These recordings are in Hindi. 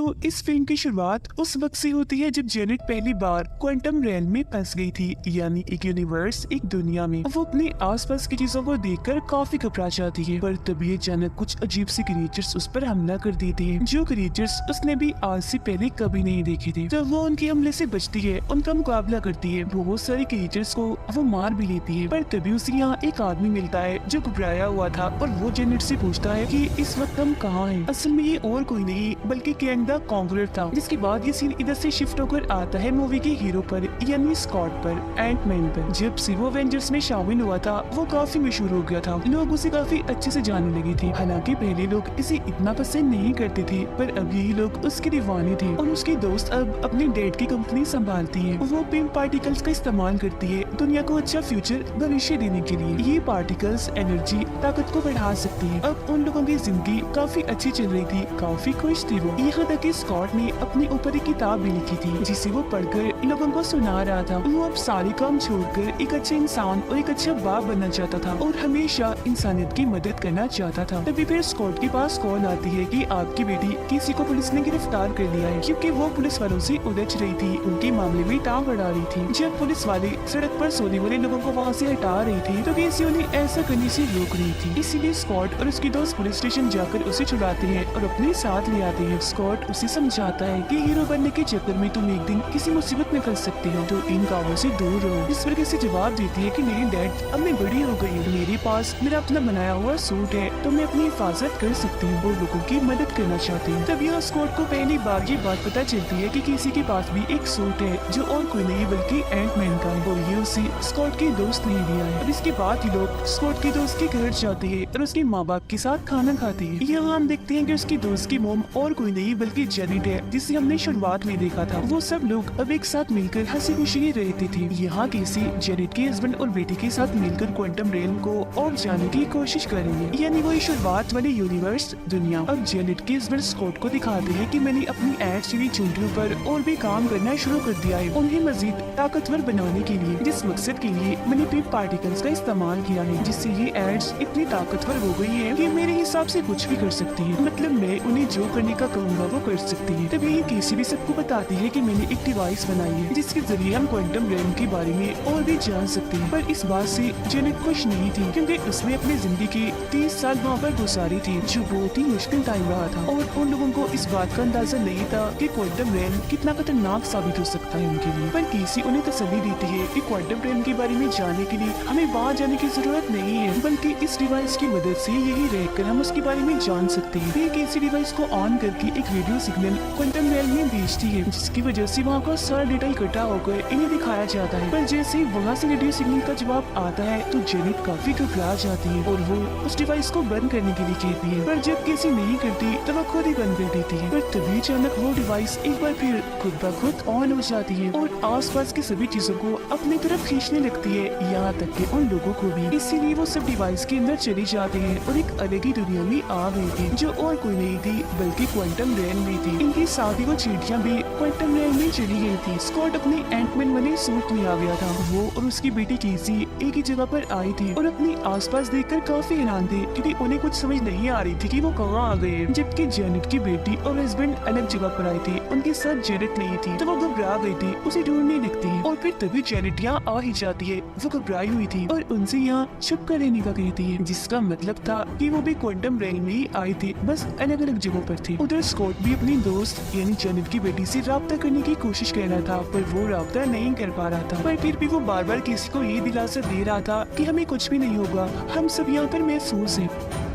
तो इस फिल्म की शुरुआत उस वक्त से होती है जब जेनेट पहली बार क्वांटम रेलम में फंस गई थी, यानी एक यूनिवर्स, एक दुनिया में। वो अपने आसपास की चीजों को देखकर काफी घबरा जाती है, पर तभी अचानक कुछ अजीब से क्रिएचर्स उस पर हमला कर देते हैं, जो क्रिएचर्स उसने भी आज से पहले कभी नहीं देखे थे। तो वो उनके हमले से बचती है, उनका मुकाबला करती है, बहुत सारे क्रिएचर्स को वो मार भी लेती है। पर तभी उसे यहाँ एक आदमी मिलता है जो घबराया हुआ था, और वो जेनेट से पूछता है कि इस वक्त हम कहाँ हैं। असल में ये और कोई नहीं बल्कि कैंग द कॉन्करर था। जिसके बाद ये सीन इधर से शिफ्ट होकर आता है मूवी के हीरो पर, यानी स्कॉट पर, एंटमैन पर। जब से वो एवेंजर्स में शामिल हुआ था वो काफी मशहूर हो गया था, लोग उसे काफी अच्छे से जानने लगे थे। हालांकि पहले लोग इसे इतना पसंद नहीं करते थे, पर अब यही लोग उसके दीवाने थे, और उसके दोस्त अब अपने डैड की कंपनी संभालती है। वो पिंक पार्टिकल्स का इस्तेमाल करती है दुनिया को अच्छा फ्यूचर भविष्य देने के लिए। ये पार्टिकल्स एनर्जी, ताकत को बढ़ा सकती है। अब उन लोगों की जिंदगी काफी अच्छी चल रही थी, काफी खुश थी वो। यहाँ तक कि स्कॉट ने अपने ऊपर एक किताब भी लिखी थी जिसे वो पढ़कर लोगों को सुना रहा था। वो अब सारे काम छोड़कर एक अच्छे इंसान और एक अच्छा बाप बनना चाहता था, और हमेशा इंसानियत की मदद करना चाहता था। तभी फिर स्कॉट के पास कॉल आती है कि आपकी बेटी किसी को पुलिस ने गिरफ्तार कर लिया है, क्योंकि वो पुलिस वालों से उलझ रही थी, उनके मामले में टांग अड़ा रही थी। जब पुलिस वाले सड़क पर सोने वाले लोगों को वहाँ से हटा रही थी, तो केसी उन्हें ऐसा करने से रोक रही थी। इसीलिए स्कॉट और उसके दोस्त पुलिस स्टेशन जाकर उसे छुड़ाते हैं और अपने साथ ले आते हैं। स्कॉट उसे समझाता है कि हीरो बनने के चक्कर में तुम एक दिन किसी मुसीबत में फंस सकते हो, तो इन कामों से दूर रहो। इस वजह से जवाब देती है कि मेरी डैड अब मैं बड़ी हो गई हूँ, मेरे पास मेरा अपना बनाया हुआ सूट है, तो मैं अपनी हिफाजत कर सकती हूँ और लोगों की मदद करना चाहती हूँ। तब यहाँ स्कॉट को पहली बार ये बात पता चलती है कि किसी के पास भी एक सूट है जो और कोई नहीं बल्कि एंटमैन का है, और ये उसे स्कॉट के दोस्त ने दिया है। अब इसके बाद ही लोग स्कॉट के दोस्त के घर जाते हैं और उसके माँ बाप के साथ खाना खाते हैं। यहाँ हम देखते हैं कि उसके दोस्त की मोम और कोई नहीं बल्कि जेनेट है, जिसे हमने शुरुआत में देखा था। वो सब लोग अब एक साथ मिलकर हंसी खुशी रहते थे। यहाँ केसी जेनेट के हस्बैंड और बेटी के साथ मिलकर क्वांटम रेलम को और जाने की कोशिश करेंगे, यानी वही शुरुआत वाली यूनिवर्स दुनिया। अब जेनेट के हस्बैंड स्कॉट को दिखाते हैं कि मैंने अपनी एड सीरी चुनरियों पर और भी काम करना शुरू कर दिया है, उन्हें मजीद ताकतवर बनाने के लिए, जिस मकसद के लिए मैंने पिंक पार्टिकल्स का इस्तेमाल किया है, जिससे ये एड्स इतनी ताकतवर हो गई है कि मेरे हिसाब से कुछ भी कर सकती है। मतलब मैं उन्हें जो करने का कहूँगा वो कर सकती है। तभी ये केसी भी सबको बताती है कि मैंने एक डिवाइस बनाई है जिसके जरिए हम क्वांटम रेलम के बारे में और भी जान सकते हैं। पर इस बात से जेनेट खुश नहीं थी, क्योंकि उसने अपनी जिंदगी के 30 साल वहाँ पर गुजारी थी, जो बहुत ही मुश्किल टाइम रहा था, और उन लोगों को इस बात का अंदाजा नहीं था कि क्वांटम रेलम कितना खतरनाक साबित हो सकता है उनके लिए। पर केसी उन्हें तसल्ली देती है कि क्वांटम रेलम के बारे में जानने के लिए हमें वहाँ जाने की जरूरत नहीं है, बल्कि इस डिवाइस की मदद से यही रहकर हम उसके बारे में जान सकते हैं। फिर केसी डिवाइस को ऑन करके एक रेडियो सिग्नल क्वांटम रेलम में भेजती है, जिसकी वजह से वहाँ का सारा डेटा इकट्ठा होकर इन्हें दिखाया जाता है। पर जैसे ही वहाँ से रेडियो सिग्नल का जवाब आता है तो जेनेट काफी घबरा जाती है और वो उस डिवाइस को बंद करने के लिए कहती है, पर जब केसी नहीं करती तो वो खुद ही बंद कर देती है। पर तभी अचानक वो डिवाइस एक बार फिर खुद ब खुद ऑन हो जाती है और आसपास की सभी चीजों को अपनी तरफ खींचने लगती है, यहाँ तक कि उन लोगों को भी। इसीलिए वो सब डिवाइस के अंदर चले जाते हैं और एक अलग ही दुनिया में आ गई थी, जो और कोई नहीं थी बल्कि क्वांटम रेलम में थी। इनकी साथ ही वो चींटियां भी क्वांटम रेलम में चली गई थी। स्कॉट अपने एंटमैन वाले सूट में आ गया था। वो और उसकी बेटी केसी एक ही जगह पर आई थी और अपने आसपास देखकर काफी हैरान थे, क्योंकि उन्हें कुछ समझ नहीं आ रही थी कि वो कहाँ आ गए। जबकि जेनेट की बेटी और हस्बैंड अलग जगह पर आई थी, उनके साथ जेनेट नहीं थी, तो वो घबरा गई थी, उसे ढूंढने लगती है। और फिर तभी जेनेट यहाँ आ ही जाती है। वो घबराई हुई थी और उनसे यहाँ छुप कर रहने का कहती है, जिसका मतलब था कि वो भी क्वांटम रेलम में ही आई थी, बस अलग अलग जगहों पर थी। उधर स्कॉट भी अपनी दोस्त यानी जेनेट की बेटी से राब्ता करने की कोशिश कर रहा था, पर वो राब्ता नहीं कर पा रहा था। पर फिर भी वो बार बार किसी को ये दिलासा दे रहा था कि हमें कुछ भी नहीं होगा, हम सब यहाँ पर महफूज हैं।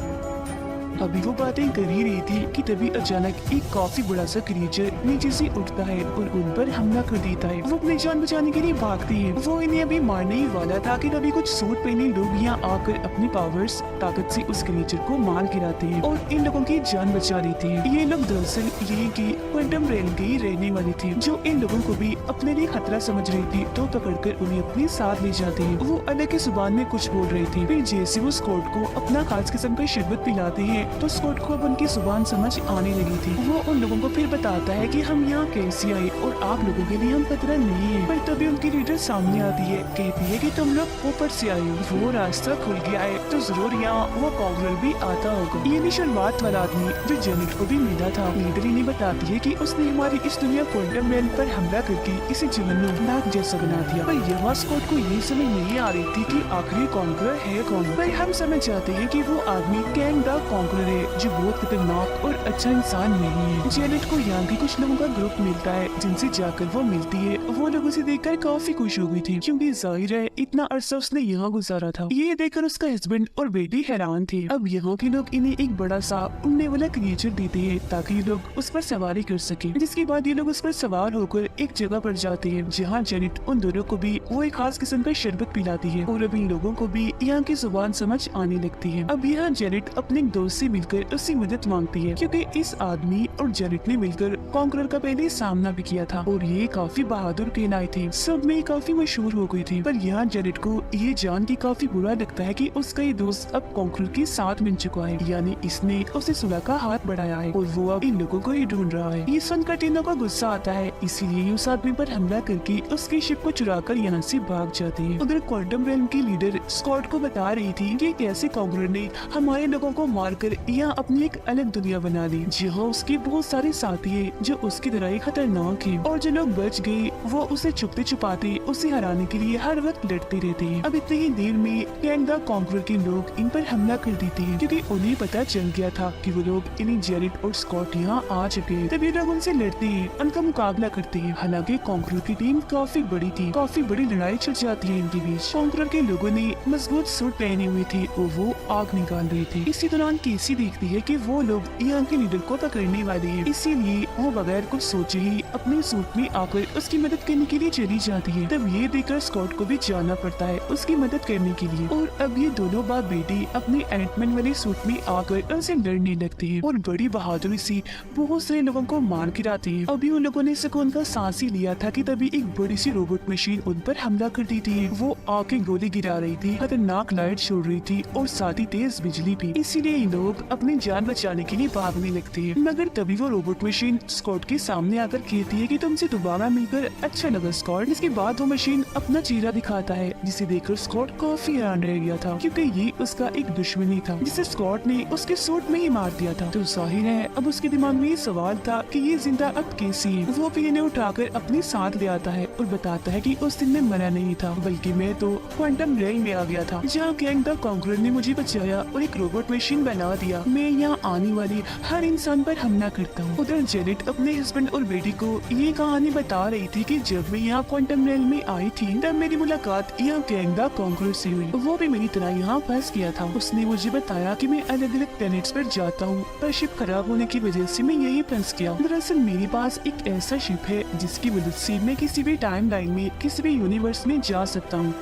अभी वो बातें कर ही रही थी कि तभी अचानक एक काफी बड़ा सा क्रिएचर नीचे से उठता है और उन पर हमला कर देता है। वो अपनी जान बचाने के लिए भागती है। वो इन्हें अभी मारने ही वाला था कि तभी कुछ सूट पहने लोग यहाँ आकर अपनी पावर्स ताकत से उस क्रिएचर को मार गिराते हैं और इन लोगों की जान बचा लेते हैं। ये लोग दरअसल यही की क्वांटम रेलम के ही रहने वाले थे, जो इन लोगों को भी अपने लिए खतरा समझ रही थी, तो पकड़कर उन्हें अपने साथ ले जाते हैं। वो अलग की जुबान में कुछ बोल रहे थे। फिर जैसे वो स्कॉट को अपना खास किस्म का शरबत पिलाते हैं तो स्कॉट को अब उनकी जुबान समझ आने लगी थी। वो उन लोगों को फिर बताता है कि हम यहाँ कैसे आए और आप लोगों के लिए हम खतरा नहीं है। पर तभी उनकी लीडर सामने आती है, कहती है कि तुम लोग ऊपर से आए हो, वो रास्ता खुल गया है तो जरूर यहाँ वो कॉन्करर भी आता होगा। ये भी शुरुआत वाला आदमी जो जेनेट को भी मिला था। लीडर इन्हें बताती है कि उसने हमारी इस दुनिया क्वांटम रेल पर हमला करके इसे जहन्नुमनाक जैसा बना दिया। पर यहाँ स्कॉट को ये समझ नहीं आ रही थी कि आखिरी कॉन्करर है कौन। पर हम समझ जाते हैं कि वो आदमी कैंग द कॉन्करर है जो बहुत खतरनाक और अच्छा इंसान नहीं है। जेनेट को यहाँ के कुछ लोगों का ग्रुप मिलता है जिनसे जाकर वो मिलती है। वो लोग उसे देखकर काफी खुश हो गई थी क्योंकि जाहिर है इतना अरसा उसने यहाँ गुजारा था। ये देखकर उसका हस्बैंड और बेटी हैरान थे। अब यहाँ के लोग इन्हें एक बड़ा सा उड़ने वाला क्रिएचर देते हैं ताकि ये लोग उस पर सवारी कर सके। जिसके बाद ये लोग उस पर सवार होकर एक जगह पर जाते हैं जहाँ जेनेट उन दोनों को भी वो एक खास किस्म का शरबत पिलाती है और अब इन लोगों को भी यहाँ की जुबान समझ आने लगती है। अब यहाँ जेनेट अपने एक दोस्त से मिलकर उसकी मदद मांगती है क्योंकि इस आदमी और जेनेट ने मिलकर कॉन्करर का पहले सामना भी किया था और ये काफी बहादुर कहलाए थे, सब में काफी मशहूर हो गई थी। पर यहाँ जेनेट को ये जान के काफी बुरा लगता है कि उसका ये दोस्त अब कॉन्करर के साथ मिल चुका है, यानी इसने उसे सुलह का हाथ बढ़ाया है और वो अब इन लोगों को ही ढूंढ रहा है। ये सुनकर तीनों को गुस्सा आता है, इसीलिए उस आदमी पर हमला करके उसकी शिप को चुरा कर यहाँ से भाग जाते हैं। उधर क्वांटम रेल्म की लीडर स्कॉट को बता रही थी कि कैसे कॉन्करर ने हमारे लोगों को मारकर यहाँ अपनी एक अलग दुनिया बना ली जहाँ उसके बहुत सारे साथी है जो उसकी तरह ही खतरनाक है और जो लोग बच गए वो उसे छुपते छुपाते उसे हराने के लिए हर वक्त लड़ते रहते हैं। अब इतनी ही देर में कैंग द कॉन्करर के लोग इन पर हमला कर देते हैं क्योंकि उन्हें पता चल गया था कि वो लोग इन्हीं जेनेट और स्कॉट यहाँ आ चुके हैं। तभी लोग उनसे लड़ते हैं, उनका मुकाबला करते हैं। हालांकि कॉन्करर की टीम काफी बड़ी थी, काफी बड़ी लड़ाई छिड़ जाती है इनके बीच। कॉन्करर के लोगों ने मजबूत सूट पहने हुए थे और वो आग निकाल रहे थे। इसी दौरान केसी देखती है कि वो लोग यहाँ के लीडर को पकड़ने वाले हैं, इसीलिए वो बगैर कुछ सोचे ही अपने सूट में आकर उसकी मदद करने के लिए चली जाती है। तब ये देखकर स्कॉट को भी जाना पड़ता है उसकी मदद करने के लिए और अब ये दोनों बाप बेटी अपने एंटमैन वाले सूट में आकर उनसे लड़ने लगते हैं और बड़ी बहादुरी से बहुत सारे लोगों को मार गिराते हैं। अभी उन लोगों ने सुकून का सांस ही लिया था कि तभी एक बड़ी सी रोबोट मशीन उन पर हमला कर दी थी। वो आके गोली गिरा रही थी, खतरनाक लाइट छोड़ रही थी और साथ ही तेज बिजली भी, इसीलिए ये लोग अपनी जान बचाने के लिए भागने लगते हैं। मगर तभी वो रोबोट मशीन स्कॉट के सामने आकर कहती है कि तुमसे दोबारा मिलकर अच्छा लगा स्कॉट। इसके बाद वो मशीन अपना चेहरा दिखाता है जिसे देखकर स्कॉट काफी हैरान रह गया था क्योंकि ये उसका एक दुश्मनी था जिसे स्कॉट ने उसके सूट में ही मार दिया था। तो जाहिर है अब उसके दिमाग में ये सवाल था कि ये जिंदा अब कैसी है। वो फिर इन्हें उठाकर अपने साथ ले आता है और बताता है कि उस दिन में मरा नहीं था बल्कि मैं तो क्वांटम रेल में आ गया था जहाँ कैंग द कॉन्करर ने मुझे बचाया और एक रोबोट मशीन बना दिया। मैं यहाँ आने वाली हर इंसान पर हमला करता हूँ। उधर जेनेट अपने हस्बैंड और बेटी को ये कहानी बता रही थी कि जब मैं यहाँ क्वांटम रेल में आई थी तब मेरी मुलाकात यहाँ कैंग द कॉन्करर से हुई। वो भी मेरी तरह यहाँ फंस गया था। उसने मुझे बताया कि मैं अलग अलग प्लैनेट्स पर जाता हूँ पर शिप खराब होने की वजह से मैं यही फंस गया। दरअसल मेरे पास एक ऐसा शिप है जिसकी मदद से मैं किसी भी टाइम लाइन में किसी भी यूनिवर्स में जा सकता हूँ।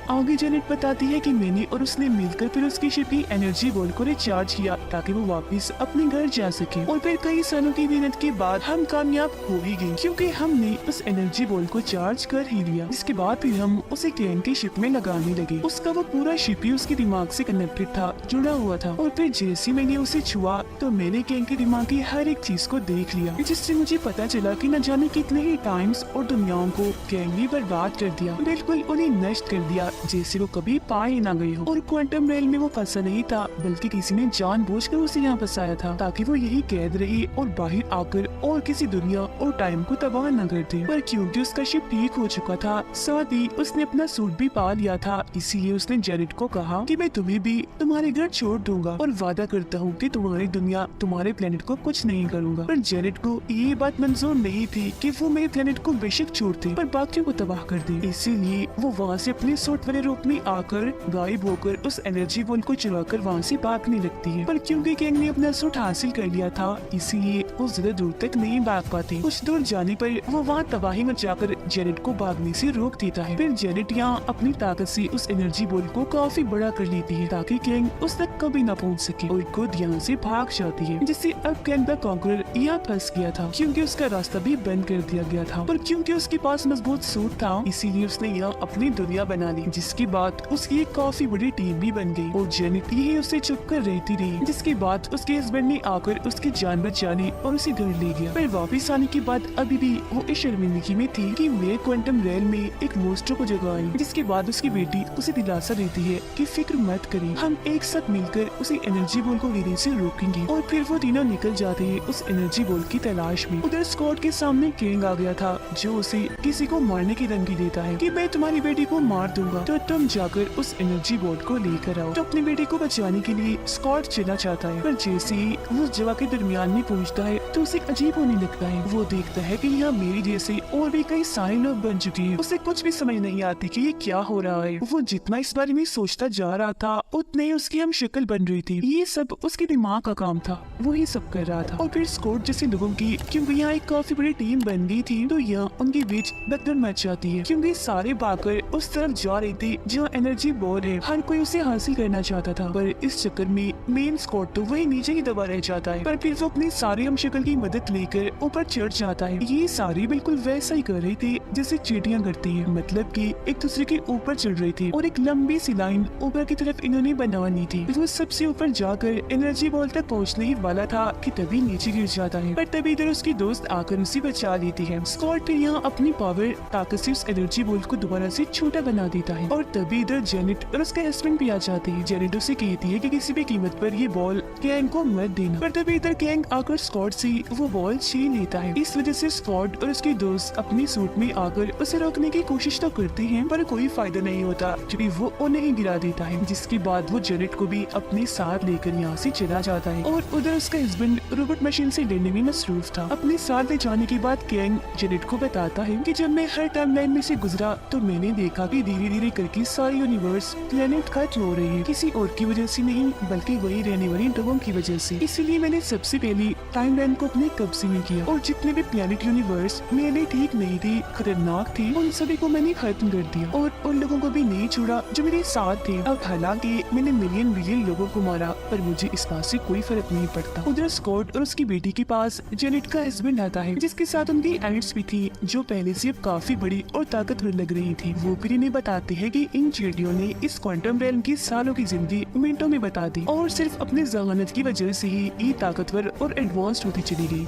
आगे जेनेट बताती है कि मैंने और उसने मिलकर फिर उसकी शिप की एनर्जी बॉल को रिचार्ज किया ताकि वो वापस अपने घर जा सके और फिर कई सालों की मेहनत के बाद हम कामयाब हो ही गए क्योंकि हमने उस एनर्जी बॉल को चार्ज कर ही लिया। इसके बाद फिर हम उसे क्लेन की शिप में लगाने लगे। उसका वो पूरा शिप ही उसके दिमाग से कनेक्टेड था, जुड़ा हुआ था और फिर जैसे मैंने उसे छुआ तो मैंने कैंग के दिमाग की हर एक चीज को देख लिया जिससे मुझे पता चला कि न जाने कितने ही टाइम्स और दुनियाओं को कैंग ने बर्बाद कर दिया, बिल्कुल उन्हें नष्ट कर दिया जैसे वो कभी पाए ना गए हो। और क्वांटम रेल में वो फंसा नहीं था बल्कि किसी ने जानबूझकर उसे यहाँ फंसाया था ताकि वो यही कैद रहे और बाहर आकर और किसी दुनिया और टाइम को तबाह न कर दे। पर क्योंकि उसका शिप ठीक हो चुका था साथ ही उसने अपना सूट भी पा लिया था, इसीलिए उसने जेनेट को कहा कि मैं तुम्हें भी तुम्हारे घर छोड़ दूंगा और वादा करता हूँ कि तुम्हारी दुनिया तुम्हारे प्लेनेट को कुछ नहीं करूँगा। पर जेनेट को ये बात मंजूर नहीं थी कि वो मेरे प्लेनेट को बेशक छोड़ दे पर बाकियों को तबाह कर दे, इसीलिए वो वहाँ से अपने सूट वाले रूप में आकर गायब होकर उस एनर्जी बॉल को चुराकर वहाँ से भागने लगती है। पर क्योंकि कैंग ने अपना सूट हासिल कर लिया था इसीलिए वो ज्यादा दूर तक नहीं भाग पाती। कुछ दूर जाने पर वो वहाँ तबाही मचाकर जेनेट को भागने से रोक देता है। फिर जेनेट यहाँ अपनी ताकत से उस एनर्जी बॉल को काफी बड़ा कर लेती है ताकि कैंग उस तक कभी न पहुँच सके और खुद यहाँ से भाग जाती है, जिससे अब कैंग द कॉन्करर यहाँ फंस गया था क्योंकि उसका रास्ता भी बंद कर दिया गया था। पर क्योंकि उसके पास मजबूत सूट था इसीलिए उसने यहाँ अपनी दुनिया बना ली जिसके बाद उसकी एक काफी बड़ी टीम भी बन गई और जेनेट यही उसे चुप कर रहती रही। जिसके बाद उसके हस्बैंड ने आकर उसकी जान बचाने और उसे घर ले गया। पर वापस आने के बाद अभी भी वो इस शर्मिंदगी में थी कि वे क्वांटम रेल में एक मोस्टर को जगाएं। जिसके बाद उसकी बेटी उसे दिलासा देती है कि फिक्र मत करें, हम एक साथ मिलकर उसे एनर्जी बॉल को गिरने से रोकेंगे। और फिर वो तीनों निकल जाते हैं उस एनर्जी बॉल की तलाश में। उधर स्कॉट के सामने किंग आ गया था जो उसे किसी को मारने की धमकी देता है कि मैं तुम्हारी बेटी को मार दूंगा, तो तुम जाकर उस एनर्जी बॉल को लेकर आओ। तो अपनी बेटी को बचाने के लिए स्कॉट चला चाहता है, पर जैसे ही वो उस जगह के दरमियान में पहुंचता है तो उसे अजीब होने लगता है। वो देखता है कि यहाँ मेरी जैसे और भी कई सारे लोग बन चुके हैं। उसे कुछ भी समझ नहीं आती कि ये क्या हो रहा है। वो जितना इस बारे में सोचता जा रहा था उतने ही उसकी हम शक्ल बन रही थी। ये सब उसके दिमाग का काम था, वो ही सब कर रहा था। और फिर स्कॉट जैसे लोगों की, क्योंकि यहाँ एक काफी बड़ी टीम बन गई थी, तो यहाँ उनके बीच भगदड़ मच जाती है क्योंकि सारे भागकर उस तरफ जा रहे थे जहाँ एनर्जी बॉल है। हर कोई उसे हासिल करना चाहता था, पर इस चक्कर में मेन स्कॉट तो वही नीचे ही दबा रह जाता है। पर फिर वो अपनी सारी हम शक्ल की मदद लेकर ऊपर चढ़ जाता है। ये सारे बिल्कुल वैसा ही कर रहे थे जैसे चींटियां करती है, मतलब कि एक दूसरे के ऊपर चढ़ रहे थे और एक लंबी सी लाइन ऊपर की तरफ इन्होंने बनवानी थी। वो सबसे ऊपर जाकर एनर्जी बॉल तक पहुंचने ही वाला था कि तभी नीचे गिर जाता है। पर तभी इधर उसकी दोस्त आकर उसे बचा लेती है। स्कॉट फिर यहाँ अपनी पावर ताकत से उस एनर्जी बॉल को दोबारा से छोटा बना देता है। और तभी इधर जेनेट और उसके हस्बैंड भी आ जाते हैं। जेनेट उसे कहती है कि किसी भी कीमत पर ये बॉल कैंग को मत देना। पर तभी इधर कैंग आकर स्कॉट से वो बॉल छीन लेता है। इस वजह से स्कॉट और उसकी दोस्त अपनी सूट में आकर उसे रोकने की कोशिश तो करते हैं, पर कोई फायदा नहीं होता क्योंकि वो उन्हें ही गिरा देता है। जिसके बाद वो जेनेट को भी अपने साथ लेकर यहाँ से चला जाता है। और उधर उसका हस्बैंड रोबोट मशीन से लड़ने में मसरूफ था। अपने साथ ले जाने के बाद कैंग जेनेट को बताता है कि जब मैं हर टाइमलाइन में से गुजरा तो मैंने देखा कि धीरे धीरे करके सारे यूनिवर्स प्लेनेट खत्म हो रही है, किसी और की वजह से नहीं बल्कि वही रहने वाली लोगों की वजह से। इसीलिए मैंने सबसे पहले टाइमलाइन को अपने कब्जे में किया और जितने भी प्लेनेट यूनिवर्स मेरे लिए ठीक नहीं थे, खतरनाक थे, उन सभी को मैंने खत्म कर दिया और उन लोगों को भी नहीं छोड़ा जो मेरे साथ थे। अब हालांकि मैंने मिलियन बिलियन लोगों को मारा, पर मुझे इस बात से कोई फर्क नहीं पड़ता। उधर स्कॉट और उसकी बेटी के पास जेनेट का हस्बैंड आता है जिसके साथ उनकी एंट्स भी थी जो पहले से अब काफी बड़ी और ताकतवर लग रही थी। वो फिर इन्हें बताते हैं कि इन चींटियों ने इस क्वांटम रेलम की सालों की जिंदगी मिनटों में बता दी और सिर्फ अपनी जहानत की वजह से ही ये ताकतवर और एडवांस्ड होती चली गई।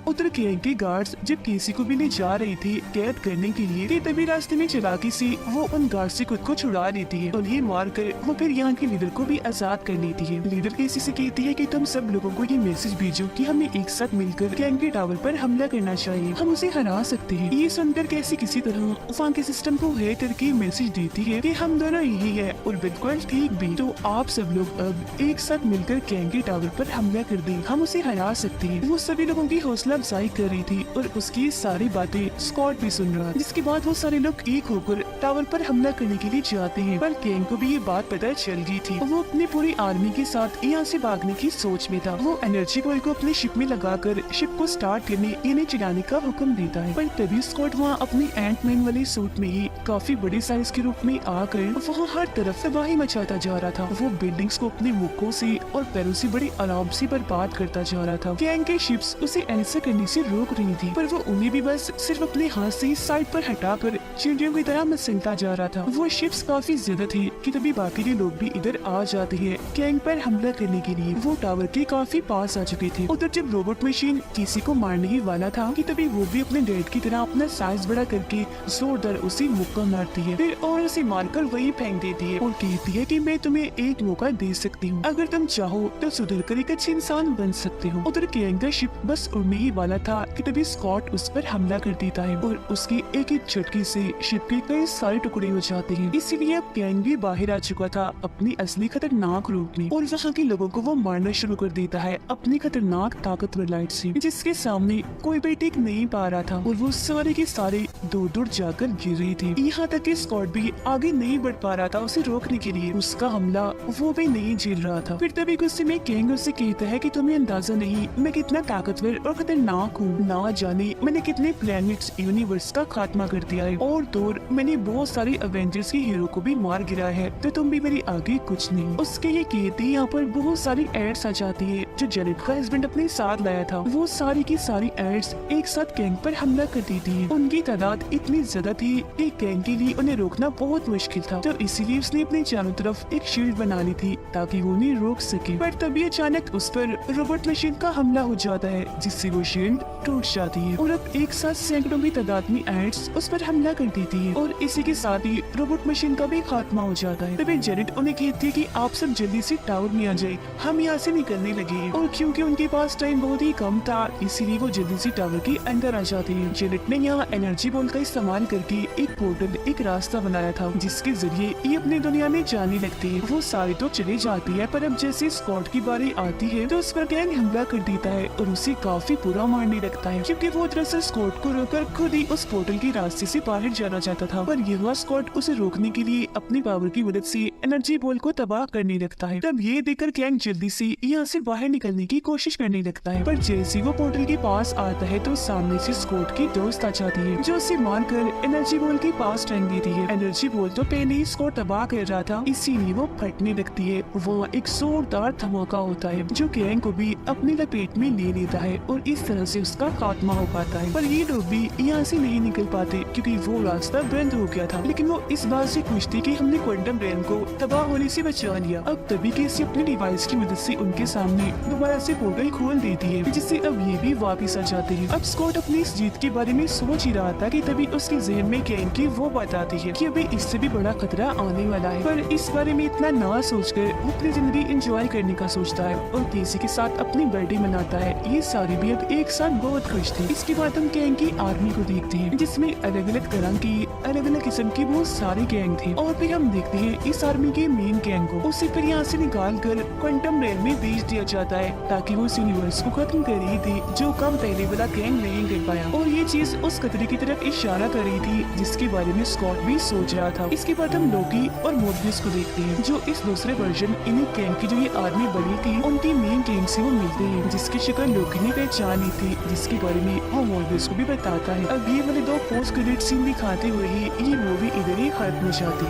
उधर कैंग के गार्ड्स जब केसी को भी ले जा रहे थे कैद करने के लिए, कि तभी रास्ते में चालाकी से वो उन गार्ड से खुद को छुड़ा लेती है। उन्हें मारकर वो फिर यहाँ के लीडर को भी आजाद कर लेती है। लीडर केसी से कहती है कि तुम सब लोगों को ये मैसेज भेजो कि हमें एक साथ मिलकर कैंग के टावर पर हमला करना चाहिए, हम उसे हरा सकते हैं। ये सुनकर कैसी किसी तरह वहाँ के सिस्टम को हैक करके मैसेज देती है कि हम दोनों यही है और बिल्कुल ठीक भी, तो आप सब लोग अब एक साथ मिलकर कैंग के टावर पर हमला कर दें, हम उसे हरा सकते हैं। वो सभी लोगों की हौसला अफजाई कर रही थी और उसकी सारी बातें स्कॉट भी सुन रहा। जिसके बाद वो सारे लोग एक होकर टावर पर हमला करने के लिए जाते हैं, पर कैंग को भी ये बात पता चल गई थी। वो अपनी पूरी आर्मी के साथ यहाँ से भागने की सोच में था। वो एनर्जी बॉल को अपने शिप में लगाकर शिप को स्टार्ट करने यानी चलाने का हुक्म देता है, पर तभी स्कॉट वहाँ अपनी एंटमैन वाली सूट में ही काफी बड़ी साइज के रूप में आकर वहाँ हर तरफ तबाही मचाता जा रहा था। वो बिल्डिंग्स को अपने मुक्कों से और पैरों से बड़ी आराम से बर्बाद करता जा रहा था। कैंग के शिप्स उसे ऐसा करने से रोक रही थी, पर वो उन्हें भी बस सिर्फ अपने हाथ से साइड पर हटाकर चींटियों की तरह मसलता जा रहा था। वो शिप्स काफी ज्यादा थी कि तभी बाकी के लोग भी इधर आ जाते हैं कैंग पर हमला करने के लिए। वो टावर के काफी पास आ चुके थे। उधर जब रोबोट मशीन किसी को मारने ही वाला था कि तभी वो भी अपने डैड की तरह अपना साइज बड़ा करके जोरदार उसे मुक्का मारती है, फिर और उसे मारकर वही फेंक देती है और कहती है कि मैं तुम्हें एक मौका दे सकती हूँ, अगर तुम चाहो तो सुधर कर एक अच्छे इंसान बन सकते हो। उधर कैंग का शिप बस उड़ने ही वाला था कि तभी स्कॉट उस पर हमला कर देता है और उसकी एक एक झटके से शिप के कई सारे टुकड़े हो जाते हैं। इसीलिए अब कैंग भी बाहर आ चुका था अपनी असली खतरनाक रूप में और वहाँ के लोगों को वो मारना शुरू कर देता है अपनी खतरनाक ताकतवर लाइट से, जिसके सामने कोई भी टिक नहीं पा रहा था और वो सारे के सारे दूर दूर जाकर गिर रही थी। यहाँ तक कि स्कॉट भी आगे नहीं बढ़ पा रहा था उसे रोकने के लिए, उसका हमला वो भी नहीं झेल रहा था। फिर तभी गुस्से में कैंग उससे कहता है कि तुम्हें अंदाजा नहीं मैं कितना ताकतवर और खतरनाक हूँ, ना जाने मैंने कितने प्लैनेट्स यूनिवर्स का खात्मा कर दिया है और और दूर मैंने बहुत सारे एवेंजर्स के हीरो को भी मार गिरा है, तो तुम भी मेरी आगे कुछ नहीं। उसके ये कहते यहाँ पर बहुत सारी एड्स आ जाती है जो जेनेट का हस्बैंड अपने साथ लाया था। वो सारी की सारी एड्स एक साथ गैंग पर हमला कर दी थी। उनकी तादाद इतनी ज्यादा थी कि गैंग के लिए उन्हें रोकना बहुत मुश्किल था, तो इसीलिए उसने अपने चारों तरफ एक शील्ड बना ली थी ताकि वो उन्हें रोक सके। पर तभी अचानक उस पर रोबोट मशीन का हमला हो जाता है, जिससे वो शील्ड टूट जाती है और अब एक साथ सैकड़ों की तादाद में एड्स उस पर हमला कर देती है और इसी के साथ ही रोबोट मशीन का भी खात्मा हो जाता है। तभी जेनेट उन्हें कहती है कि आप सब जल्दी से टावर में आ जाए, हम यहाँ से निकलने लगे। और क्योंकि उनके पास टाइम बहुत ही कम था, इसीलिए वो जल्दी से टावर के अंदर आ जाते हैं। जेनेट ने यहाँ एनर्जी बॉल का इस्तेमाल करके एक पोर्टल, एक रास्ता बनाया था जिसके जरिए ये अपनी दुनिया में जाने लगते हैं। वो सारे तो चले जाती है, पर अब जैसे स्कॉट की बारी आती है तो उस पर गैंग हमला कर देता है और उसे काफी बुरा मारने लगता है, क्योंकि वो दरअसल स्कॉट को रोककर खुद ही उस पोर्टल के रास्ते से बाहर जाना चाहता था। पर यह स्कॉट उसे रोकने के लिए अपनी पावर की मदद से एनर्जी बॉल को तबाह करने लगता है। तब ये देखकर गैंग जल्दी से यहाँ से बाहर निकलने की कोशिश करने लगता है, पर जैसे वो पोर्टल के पास आता है तो सामने से स्कॉट की दोस्त आ जाती है जो उसे मारकर एनर्जी बॉल के पास टांग देती है। एनर्जी बॉल तो पहले ही स्कॉट तबाह कर रहा था, इसीलिए वो फटने लगती है। वहाँ एक जोरदार धमाका होता है जो गैंग को भी अपनी लपेट में ले लेता है और इस तरह से उसका खात्मा हो पाता है। पर ये लोग भी यहाँ से नहीं निकल पाते क्योंकि वो रास्ता बंद हो गया था, लेकिन वो इस बात से खुश थी कि हमने क्वांटम रेल को तबाह होने से बचा लिया। अब तभी कैसे अपने डिवाइस की मदद से उनके सामने दोबारा से पोर्टल खोल देती है, जिससे अब ये भी वापस आ जाते हैं। अब स्कॉट अपनी इस जीत के बारे में सोच ही रहा था कि तभी उसके जहन में गैंग की वो बात आती है कि अभी इससे भी बड़ा खतरा आने वाला है। पर इस बारे में इतना ना सोचकर वो अपनी जिंदगी एंजॉय करने का सोचता है और केसी के साथ अपनी बर्थडे मनाता है। ये सारे भी अब एक साथ बहुत खुश थे। इसके बाद हम गैंग की आर्मी को देखते हैं जिसमें अलग अलग तरह की अलग अलग किस्म की बहुत सारे गैंग थे और फिर हम देखते हैं इस आर्मी के मेन गैंग को उसे फिर यहाँ से निकाल कर क्वांटम रेल में भेज दिया जाता है ताकि वो इस यूनिवर्स को खत्म कर रही थी जो कम पहले वाला गैंग नहीं कर पाया। और ये चीज उस खतरे की तरफ इशारा कर रही थी जिसके बारे में स्कॉट भी सोच रहा था। इसके बाद हम लोकी और मोर्बियस को देखते हैं जो इस दूसरे वर्जन इन्हीं गैंग की जो ये आर्मी बनी थी उनकी मेन गैंग से वो मिलते हैं जिसकी शक्ल लोकी ने पहचान ली थी, जिसके बारे में वो मोर्बियस को भी बताता है। अब ये वाले दो पोस्ट क्रेडिट सीन दिखाते हुए ही ये मूवी इधर ही खत्म हो जाती है।